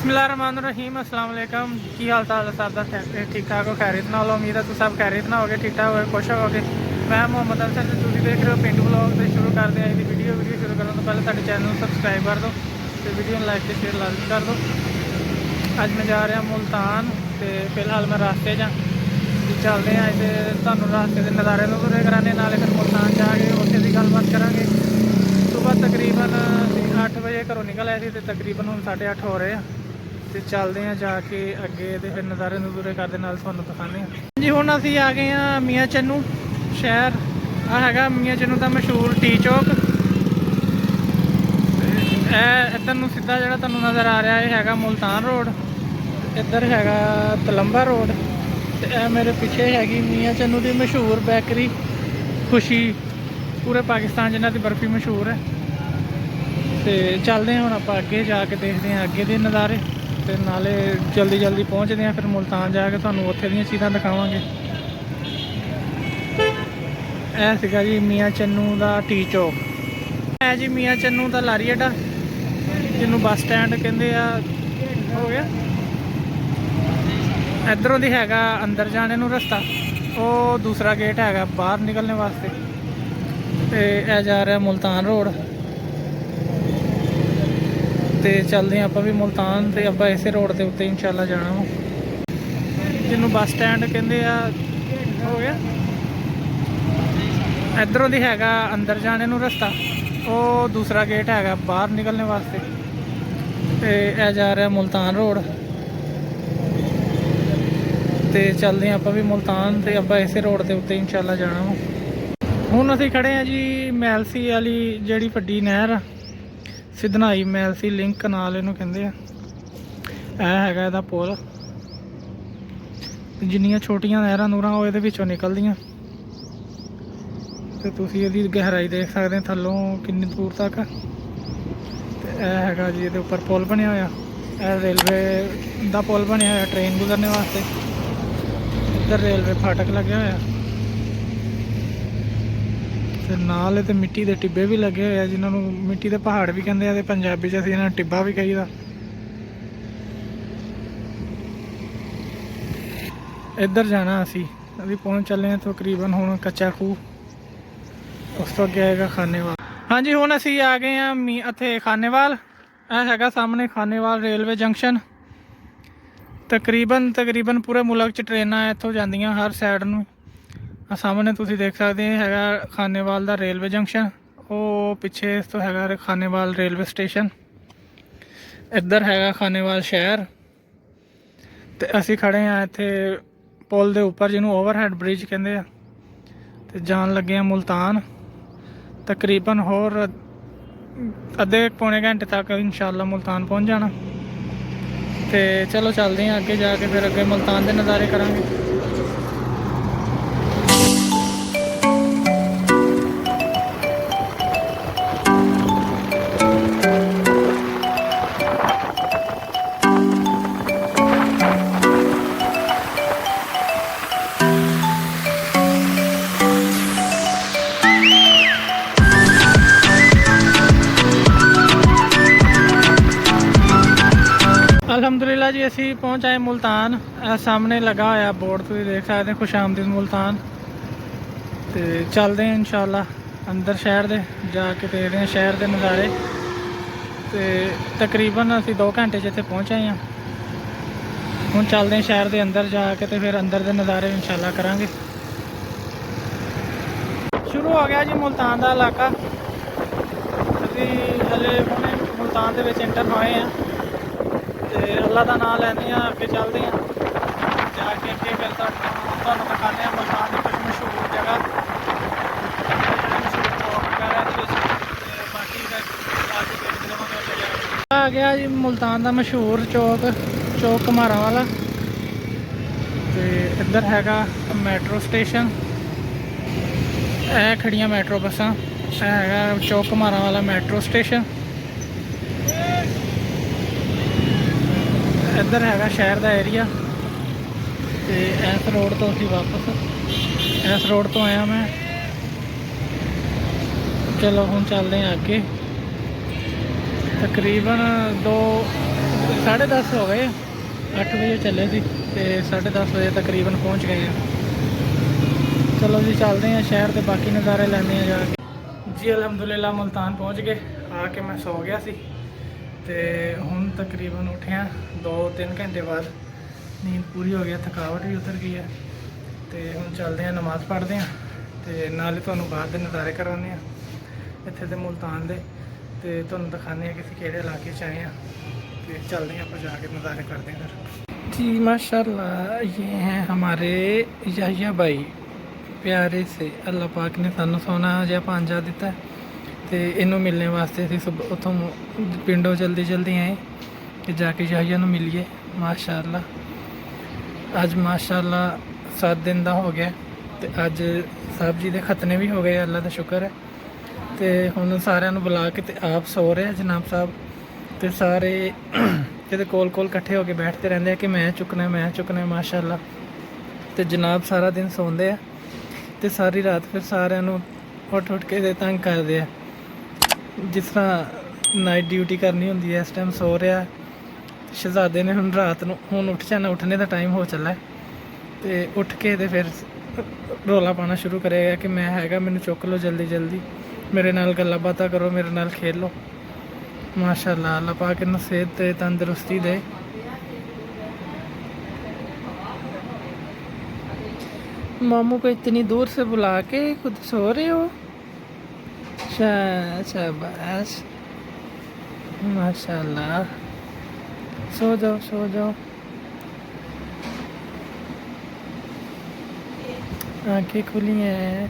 बिस्मिल्लाहिर्रहमानिर्रहीम अस्सलाम वालेकुम। की हाल चाल है सब का? ठीक ठाक हो, खैरियत ना हो? उम्मीद है तुम सब खैरियत ना हो गए, ठीक ठाक हो, खुश हो गए। मैं मोहम्मद अफसर तुम देख रहे हो पिंड ब्लॉग। तो शुरू करते हैं आज की वीडियो शुरू करने तो पहले साडे चैनल को सबसक्राइब कर दो तो वीडियो लाइक तो शेयर लाजमी कर दो। अज मैं जा रहा मुल्तान तो फिलहाल मैं रास्ते च चलते हैं। अज तुहानू रास्ते के नज़ारे नज़ूरे कराने नाले फिर मुल्तान जाके उत्थे की गलबात करांगे। सुबह तकरीबन 8 बजे घरों निकल आए थे तो तकरीबन हम 8:30 हो रहे हैं। तो चलते हैं जाके अगे तो फिर नज़ारे नज़ूरे करते नाल तुहानू दिखाने जी। हुण असीं आ गए हैं मियाँ चन्नू शहर। आ हैगा मियाँ चन्नू का मशहूर टी चौक। इधर नूं सीधा जिहड़ा तुहानू नज़र आ रहा है हैगा मुल्तान रोड, इधर हैगा तलंबा रोड। तो मेरे पीछे हैगी मियाँ चन्नू की मशहूर बेकरी खुशी, पूरे पाकिस्तान जिन्हां दी बर्फी मशहूर है। तो चलते हैं हुण आपां अगे जाके देखते हैं अगे के नज़ारे तो नाले जल्दी जल्दी पहुँचते हैं। फिर मुल्तान जाके तुहानू उत्थे दीयां चीज़ां दिखावांगे। यह सीगा जी मियाँ चन्नू का टी चौक है जी। मियाँ चन्नू का लारी अड्डा जिन्हों बस स्टैंड कहते हो गया। इधरों दी हैगा अंदर जाने नू रस्ता, वो दूसरा गेट हैगा बाहर निकलने वास्ते। तो यह जा रहा मुल्तान रोड। तो चलते हैं आप भी मुल्तान तो आप इस रोड के उत्ते इंशाल्लाह जाना वा जिन्हों बस स्टैंड कहते हो गया। इधरों दी हैगा अंदर जाने नू रस्ता, वो दूसरा गेट हैगा बाहर निकलने वास्ते। तो यह जा रहा मुल्तान रोड। तो चलते हैं आप भी मुल्तान तो आप इस रोड के उत्ते इंशाल्लाह जाना वा। हुण असीं खड़े हैं जी मैलसी वाली जिहड़ी वड्डी नहर आ, सिधनाई मैलसी लिंक नाल इहनूं कहंदे आ। यह हैगा इहदा पुल। जिन्नियां छोटियां नहरां नूरां वो इहदे विचों निकलदियां। तो तुसीं इहदी गहराई देख सकदे हो थल्लों किन्नी दूर तक। तो यह हैगा जी इहदे उपर पुल बनिया होया। यह रेलवे दा पुल बनिया होया ट्रेन गुजरने वास्ते। इधर रेलवे फाटक लग्या होया ते नाल ते मिट्टी के टिब्बे भी लगे हुए हैं जिन्होंने मिट्टी के पहाड़ भी कहते हैं। पंजाबी असीं इन्हां टिब्बा भी कही दा। इधर जाना असी पहुँच चले हैं तकरीबन हुण कच्चा खूह। उस तो अगे आएगा खानेवाल। हाँ जी हुण असी आ गए हैं इत्थे खानेवाल। यह हैगा सामने खानेवाल रेलवे जंक्शन। तकरीबन पूरे मुल्क च ट्रेनां इत्थों जांदियां हर साइड नूं। सामने तुसीं देख सकते हैगा खानेवाल का रेलवे जंक्शन। वो पिछे इस तो हैगा खानेवाल रेलवे स्टेशन। इधर हैगा खानेवाल शहर। तो असी खड़े हैं इत्थे पुल के उपर जिन्हों ओवरहेड ब्रिज कहते हैं। तो जान लगे हैं मुल्तान। तकरीबन होर अद्धे पौने घंटे तक इंशाल्लाह मुल्तान पहुँच जाना। तो चलो चलते हैं अगे जाके फिर अगे मुल्तान के नज़ारे करांगे। अल्हम्दुलिल्लाह जी असी पहुँच आए मुल्तान। सामने लगा होया बोर्ड तुम देख सकते हैं खुशामदीद मुल्तान। तो चलते हैं इंशाल्लाह अंदर शहर दे जाके देखते हैं शहर के नज़ारे। तो तकरीबन असी 2 घंटे इत्थे पहुँच आए हैं। हुण चलते हैं शहर के अंदर जाके तो फिर अंदर के नज़ारे इंशाल्लाह करांगे। शुरू हो गया जी मुल्तान का इलाका। अभी हले हुणे मुल्तान के विच एंटर होए हैं। तो अल्लाह का नाम लैंदे हैं अगे चलते हैं जाके अगे फिर तुहानू दिखाने मुल्तान की कुछ मशहूर जगह मशहूर चौक वगैरह। बाकी आ गया जी मुल्तान का मशहूर चौक कमारा वाला। तो इधर हैगा मैट्रो स्टेशन। यह खड़ियाँ मैट्रो बसा। हैगा चौक कमारा वाला मैट्रो स्टेशन। इधर हैगा शहर का एरिया। तो इस रोड तो असी वापस इस रोड तो आया मैं। चलो हम चलते हैं अगे। तकरीबन 2 10:30 ਹੋ ਗਏ, 8 ਵਜੇ ਚੱਲੇ ਸੀ ਤੇ 10:30 ਵਜੇ ਤਕਰੀਬਨ ਪਹੁੰਚ ਗਏ ਆ। ਚਲੋ ਜੀ ਚੱਲਦੇ ਆ ਸ਼ਹਿਰ ਦੇ ਬਾਕੀ ਨਜ਼ਾਰੇ ਲੈਂਦੇ ਆ ਜਾ ਕੇ ਜੀ। ਅਲਹਮਦੁਲਿਲਾ ਮੁਲਤਾਨ ਪਹੁੰਚ ਗਏ। ਆ ਕੇ ਮੈਂ ਸੌ ਗਿਆ ਸੀ ਤੇ ਹੁਣ ਤਕਰੀਬਨ ਉੱਠਿਆ 2-3 ਘੰਟੇ ਬਾਅਦ। ਨੀਂਦ ਪੂਰੀ ਹੋ ਗਈ, ਥਕਾਵਟ ਵੀ ਉਤਰ ਗਈ ਹੈ ਤੇ ਹੁਣ ਚੱਲਦੇ ਆ, ਨਮਾਜ਼ ਪੜ੍ਹਦੇ ਆ ਤੇ ਨਾਲੇ ਤੁਹਾਨੂੰ ਬਾਹਰ ਦੇ ਨਜ਼ਾਰੇ ਕਰਵਾਉਂਦੇ ਆ ਇੱਥੇ ਦੇ ਮੁਲਤਾਨ ਦੇ, ਤੇ ਤੁਹਾਨੂੰ ਦਿਖਾਉਂਦੇ ਆ ਕਿ ਅਸੀਂ ਕਿਹੜੇ ਇਲਾਕੇ 'ਚ ਆਏ ਆ ਤੇ ਚੱਲਦੇ ਆ ਆਪਾਂ जा के नज़ारे करते हैं फिर जी। माशाल्लाह ये हैं हमारे याहिया भाई, प्यारे से अल्लाह पाक ने सानू सोना जिहा भांजा दिता ते इनू मिलने वास्ते असीं सुबह उतों पिंडों जल्दी आए कि जाके याहिया नू मिलीए। माशाल्लाह अज माशाल्लाह 7 दिन का हो गया ते अज साहब जी दे खतने भी हो गए, अल्लाह का शुक्र है। तो हुण सारिਆਂ ਨੂੰ बुला के ते आप सो रहे जनाब साहब, तो सारे ਇਹਦੇ ਕੋਲ ਇਕੱਠੇ ਹੋ ਕੇ ਬੈਠਦੇ ਰਹਿੰਦੇ ਆ ਕਿ ਮੈਂ ਚੁੱਕਣਾ ਮਾਸ਼ਾਅੱਲਾ। ਤੇ ਜਨਾਬ ਸਾਰਾ ਦਿਨ ਸੌਂਦੇ ਆ ਤੇ ਸਾਰੀ ਰਾਤ ਫਿਰ ਸਾਰਿਆਂ ਨੂੰ ਉੱਠ ਕੇ ਦੇ ਤੰਗ ਕਰਦੇ ਆ। ਜਿਸ ਤਰ੍ਹਾਂ ਨਾਈਟ ਡਿਊਟੀ ਕਰਨੀ ਹੁੰਦੀ ਹੈ, ਇਸ ਟਾਈਮ ਸੋ ਰਿਹਾ ਸ਼ਹਿਜ਼ਾਦੇ ਨੇ, ਹੁਣ ਰਾਤ ਨੂੰ ਹੁਣ ਉੱਠ ਜਾਣਾ, ਉੱਠਣੇ ਦਾ ਟਾਈਮ ਹੋ ਚੱਲਾ ਤੇ ਉੱਠ ਕੇ ਤੇ ਫਿਰ ਰੌਲਾ ਪਾਉਣਾ ਸ਼ੁਰੂ ਕਰੇਗਾ ਕਿ ਮੈਂ ਹੈਗਾ, ਮੈਨੂੰ ਚੁੱਕ ਲਓ ਜਲਦੀ, ਮੇਰੇ ਨਾਲ ਗੱਲਾਂ ਬਾਤਾਂ ਕਰੋ, ਮੇਰੇ ਨਾਲ खेल लो। माशाल्लाह अल्लाह पाक इन्हें सेहत ते तंदुरुस्ती दे। मामू को इतनी दूर से बुला के खुद सो रहे हो, शाबाश माशाल्लाह। सो जाओ आंखें खुली हैं,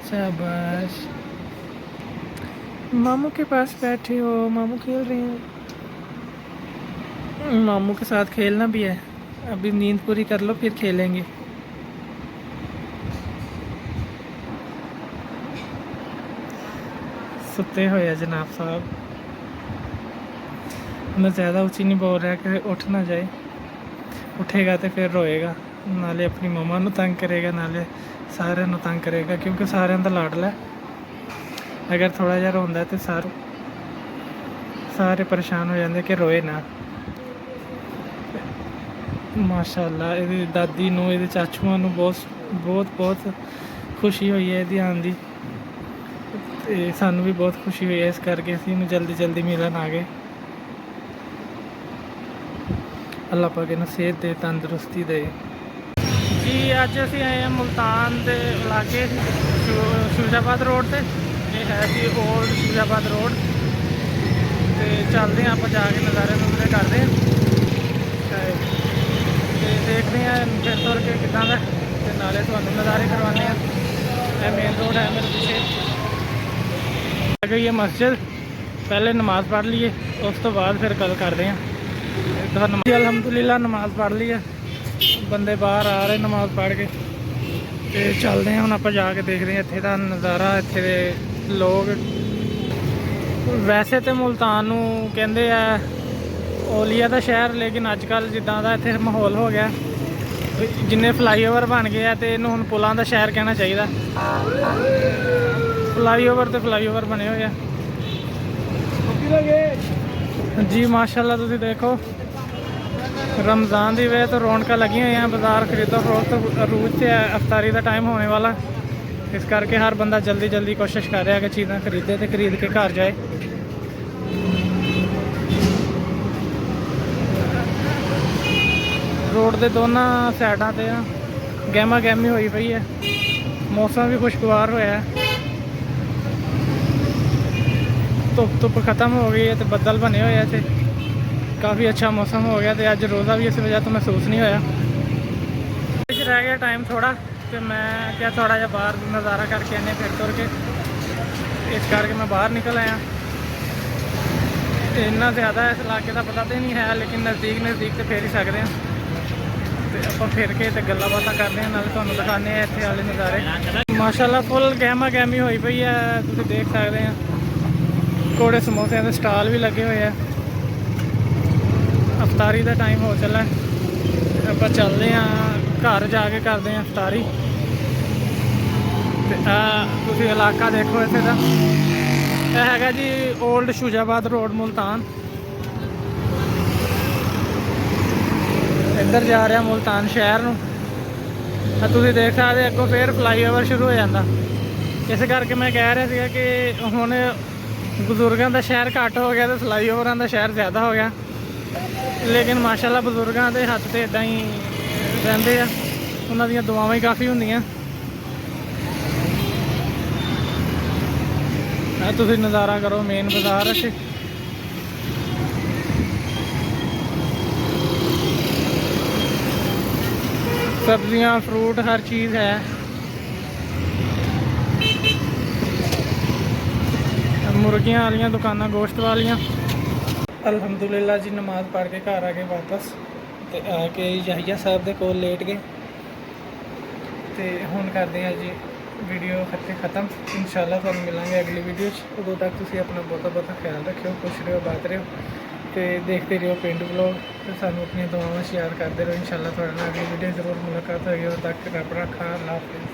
शाबाश। मामू के पास बैठे हो, मामू खेल रहे हैं, मामू के साथ खेलना भी है। अभी नींद पूरी कर लो फिर खेलेंगे। सुते हुए जनाब साहब, मैं ज़्यादा ऊँची नहीं बोल रहा कि उठ ना जाए, उठेगा तो फिर रोएगा, नाले अपनी मम्मा नू तंग करेगा, नाले सारे नू तंग करेगा, क्योंकि सारे दा लाडला है। अगर थोड़ा जिहा रोंदा तो सारे परेशान हो जाते कि रोए ना। माशाल्लाह इहदी दादी नू, इहदे चाचूआं नू बहुत खुशी हुई है इहदी आउण दी ते सानू भी बहुत खुशी हुई है, इस करके असीं इहनूं जल्दी मिलन आ गए। अल्लाह पाक इहनूं सेहत दे, तंदुरुस्ती दे जी। अज असीं आए हैं मुल्तान दे इलाके शुजाबाद रोड ते, ये है जी ओल्ड शुजाबाद रोड। तो चलते हैं आप जाके नज़ारे करते हैं तो देखते हैं फिर तुर के कितना का, तो नाले तुहानूं नज़ारे करवाने हैं। यह मेन रोड है मेरे पीछे। आ गई है मस्जिद, पहले नमाज़ पढ़ लीए, उस तो बाद फिर गल करते हैं। अल्हम्दुलिल्लाह नमाज़ पढ़ ली है, बंदे बाहर आ रहे नमाज़ पढ़ के, तो चलते हैं हम आप जाके देखते हैं इत्थे दा नज़ारा। इत्थे दे लोग वैसे तो मुल्तान नूं कहंदे आ ओलिया का शहर, लेकिन अजकल जिद्दां दा इत्थे माहौल हो गया, जिन्ने फ्लाईओवर बन गए हैं तो इन्हूं हुण पुलां दा शहर कहना चाहिए। फ्लाईओवर बने हुए हैं जी। माशाल्लाह तुसीं देखो रमज़ान की वजह तो रौनक लगी हुई हैं, बाज़ार खरीदो फरोख्त अरूज से अफ्तारी का टाइम होने वाला, इस करके हर बंदा जल्दी कोशिश कर रहा है कि चीज़ां खरीदे तो खरीद के घर जाए। रोड के दोनों साइडों से गहमा गहमी हुई पई है, मौसम भी खुशगवार होया है, धुप खत्म हो गई है तो बदल बने हुए थे, काफ़ी अच्छा मौसम हो गया। तो अज रोज़ा भी इस वजह तो महसूस नहीं होया। रह गया टाइम थोड़ा, तो मैं क्या थोड़ा जिहा बाहर नज़ारा करके आने फिर तुर के, इस करके मैं बाहर निकल आया। इन्ना ज़्यादा इस इलाके का पता तो नहीं है, लेकिन नज़दीक तो फिर ही सकते हैं। तो आप फिर के तो गल्लां बातां करते हैं, नाले तुहानूं दिखाने हैं इत्थे वाले नज़ारे। माशाल्लाह फुल गहमा गहमी हुई पई है, तुसीं देख सकते हैं। पकौड़े समोसे के स्टाल भी लगे हुए हैं। अफ्तारी का टाइम हो चला, आप चलते हैं घर जाके करते हैं अफ्तारी। तुसीं इलाका देखो इत्थे दा, यह है जी ओल्ड शुजाबाद रोड मुल्तान। ਇੱਧਰ ਜਾ ਰਿਹਾ ਮੁਲਤਾਨ ਸ਼ਹਿਰ ਨੂੰ। ਆ ਤੁਸੀਂ ਦੇਖ ਸਕਦੇ ਅੱਗੋਂ ਫੇਰ ਫਲਾਈਓਵਰ ਸ਼ੁਰੂ ਹੋ ਜਾਂਦਾ। ਇਸ ਕਰਕੇ ਮੈਂ ਕਹਿ ਰਿਹਾ ਸੀਗਾ ਕਿ ਹੁਣ ਬਜ਼ੁਰਗਾਂ ਦਾ ਸ਼ਹਿਰ ਘੱਟ ਹੋ ਗਿਆ ਤੇ ਫਲਾਈਓਵਰਾਂ ਦਾ ਸ਼ਹਿਰ ਜ਼ਿਆਦਾ ਹੋ ਗਿਆ। ਲੇਕਿਨ ਮਾਸ਼ਾਅੱਲਾ ਬਜ਼ੁਰਗਾਂ ਦੇ ਹੱਥ ਤੇ ਇਦਾਂ ਹੀ ਰਹਿੰਦੇ ਆ, ਉਹਨਾਂ ਦੀਆਂ ਦੁਆਵਾਂ ਹੀ ਕਾਫੀ ਹੁੰਦੀਆਂ। ਆ ਤੁਸੀਂ ਨਜ਼ਾਰਾ ਕਰੋ ਮੇਨ ਬਾਜ਼ਾਰ 'ਚ। सब्जियां फ्रूट हर चीज़ है। मुर्गियां वाली दुकाना गोश्त वालियां। अल्हम्दुलिल्लाह जी नमाज पढ़ के घर आ गए वापस ते आके याहिया साहब दे कोल लेट गए ते हुण करदे हैं जी वीडियो ख़त्म। इंशाअल्लाह तुहानूं मिलांगे अगली वीडियो च। उदों तक तुसीं अपना बहुत ख्याल रखियो, खुश रहो, बात रहो तो देखते रहो पिंड ब्लॉग तो सानू अपनी दुआवां शेयर करते रहो। इंशाअल्लाह तुहाडे नाल अगली वीडियो जरूर मुलाकात होगी। और तक रब रखा। अल्लाह हाफिज़।